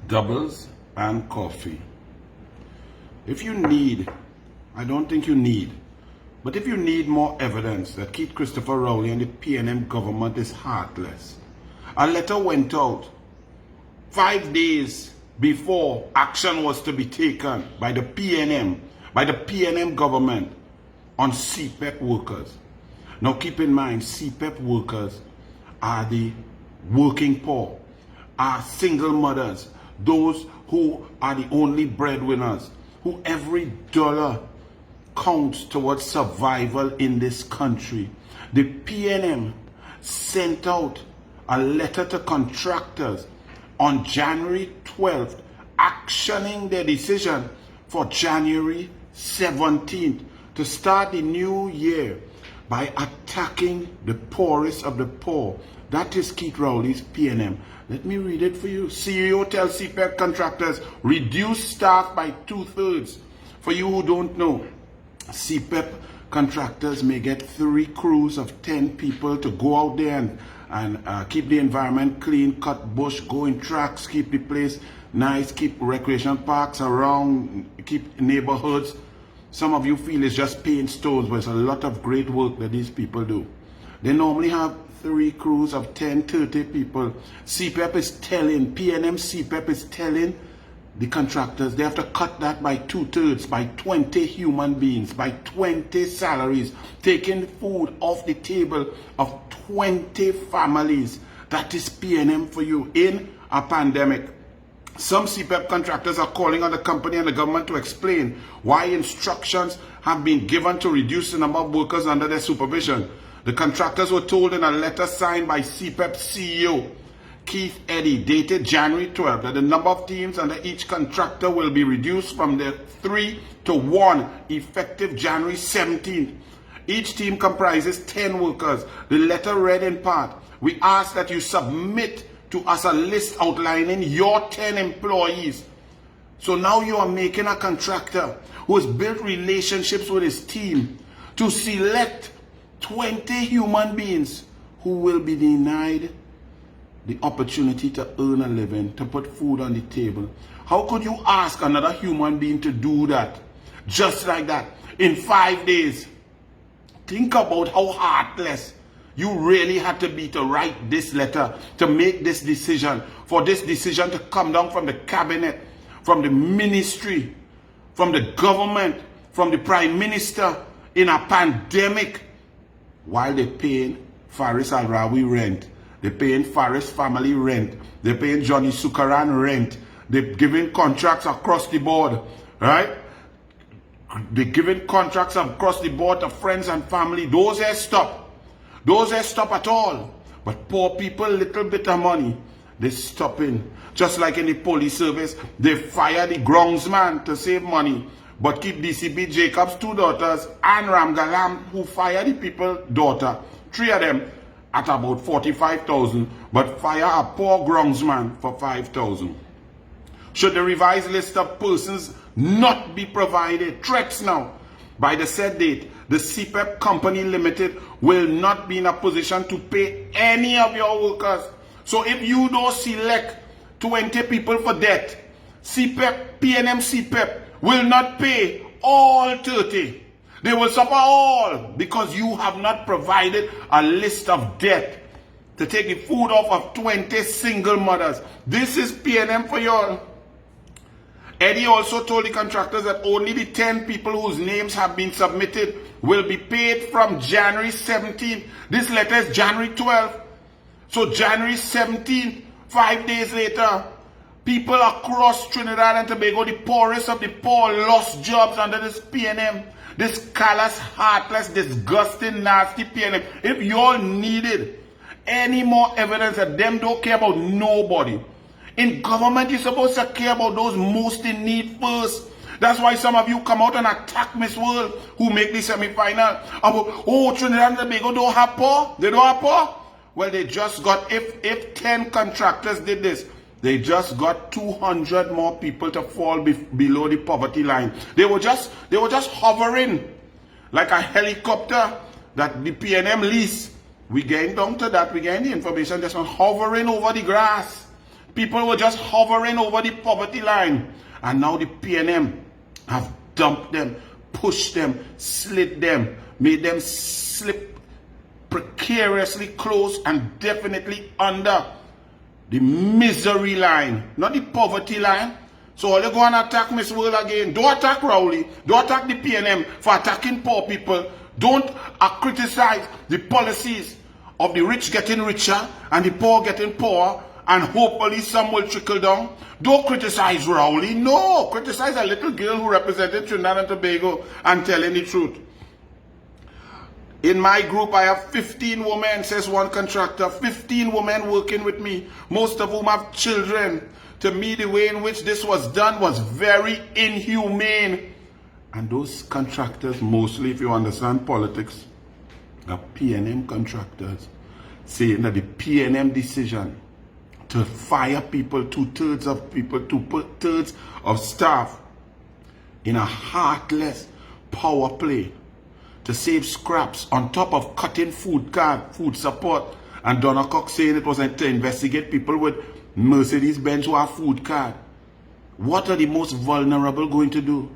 doubles and coffee. If you need, I don't think you need, but if you need more evidence that Keith Christopher Rowley and the PNM government is heartless, a letter went out 5 days before action was to be taken by the PNM government on CEPEP workers. Now keep in mind, CEPEP workers are the working poor, are single mothers, those who are the only breadwinners, who every dollar counts towards survival in this country. The PNM sent out a letter to contractors on January 12th, actioning their decision for January 17th to start the new year by attacking the poorest of the poor. That is Keith Rowley's PNM. Let me read it for you. CEO tells CEPEP contractors, reduce staff by 2/3. For you who don't know, CEPEP contractors may get 3 crews of 10 people to go out there and keep the environment clean, cut bush, go in tracks, keep the place nice, keep recreation parks around, keep neighborhoods. Some of you feel it's just paying stones, but it's a lot of great work that these people do. They normally have 3 crews of 10, 30 people. CEPEP is telling, PNM CEPEP is telling the contractors they have to cut that by 2/3, by 20 human beings, by 20 salaries, taking food off the table of 20 families. That is PNM for you in a pandemic. Some CEPEP contractors are calling on the company and the government to explain why instructions have been given to reduce the number of workers under their supervision. The contractors were told in a letter signed by CEPEP CEO Keith Eddy, dated January 12th, that the number of teams under each contractor will be reduced from the 3 to 1 effective January 17th. Each team comprises 10 workers. The letter read in part, we ask that you submit to us a list outlining your 10 employees. So now you are making a contractor who has built relationships with his team to select 20 human beings who will be denied the opportunity to earn a living, to put food on the table. How could you ask another human being to do that? Just like that, in 5 days. Think about how heartless you really had to be to write this letter, to make this decision, for this decision to come down from the cabinet, from the ministry, from the government, from the prime minister in a pandemic, while they're paying Faris Al-Rawi rent. They're paying Faris family rent. They're paying Johnny Sukaran rent. They're giving contracts across the board, right? They're giving contracts across the board to friends and family. Those here stop. Those here stop at all. But poor people, little bit of money, they stop in. Just like in the police service, they fire the groundsman to save money, but keep DCP Jacob's 2 daughters and Ramgalam, who fire the people's daughter, 3 of them, at about 45,000, but fire a poor groundsman for 5,000. Should the revised list of persons not be provided, threats now, by the said date, the CEPEP Company Limited will not be in a position to pay any of your workers. So if you don't select 20 people for debt, CEPEP, PNM CEPEP will not pay all 30. They will suffer all because you have not provided a list of debt to take the food off of 20 single mothers. This is PNM for y'all. Eddie also told the contractors that only the 10 people whose names have been submitted will be paid from January 17th. This letter is January 12th. So January 17th, 5 days later, people across Trinidad and Tobago, the poorest of the poor, lost jobs under this PNM. This callous, heartless, disgusting, nasty PNM. If you all needed any more evidence that them don't care about nobody, in government you're supposed to care about those most in need first. That's why some of you come out and attack Miss World, who make the semi-final. About, oh, Trinidad and Tobago don't have poor? They don't have poor? Well, they just got, if 10 contractors did this, they just got 200 more people to fall below the poverty line. They were just hovering like a helicopter that the PNM lease. We getting down to that. We getting the information just hovering over the grass. People were just hovering over the poverty line. And now the PNM have dumped them, pushed them, slid them, made them slip precariously close and definitely under the misery line, not the poverty line. So all you go and attack Miss World again. Don't attack Rowley. Don't attack the PNM for attacking poor people. Don't criticize the policies of the rich getting richer and the poor getting poorer, and hopefully some will trickle down. Don't criticize Rowley. No, criticize a little girl who represented Trinidad and Tobago and telling the truth. In my group, I have 15 women, says one contractor, 15 women working with me, most of whom have children. To me, the way in which this was done was very inhumane. And those contractors, mostly, if you understand politics, are PNM contractors, saying that the PNM decision to fire people, 2/3 of people, 2/3 of staff, in a heartless power play, to save scraps on top of cutting food support, and Donnercock saying it was to investigate people with Mercedes-Benz who have food card. What are the most vulnerable going to do?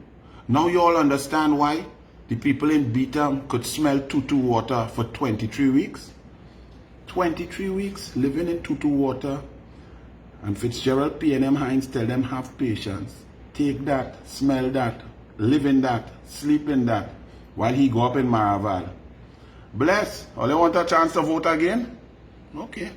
Now you all understand why the people in Beetham could smell tutu water for 23 weeks. 23 weeks living in tutu water. And Fitzgerald PNM Hines tell them have patience. Take that, smell that, live in that, sleep in that, while he go up in Maraval. Bless. All you want a chance to vote again? Okay.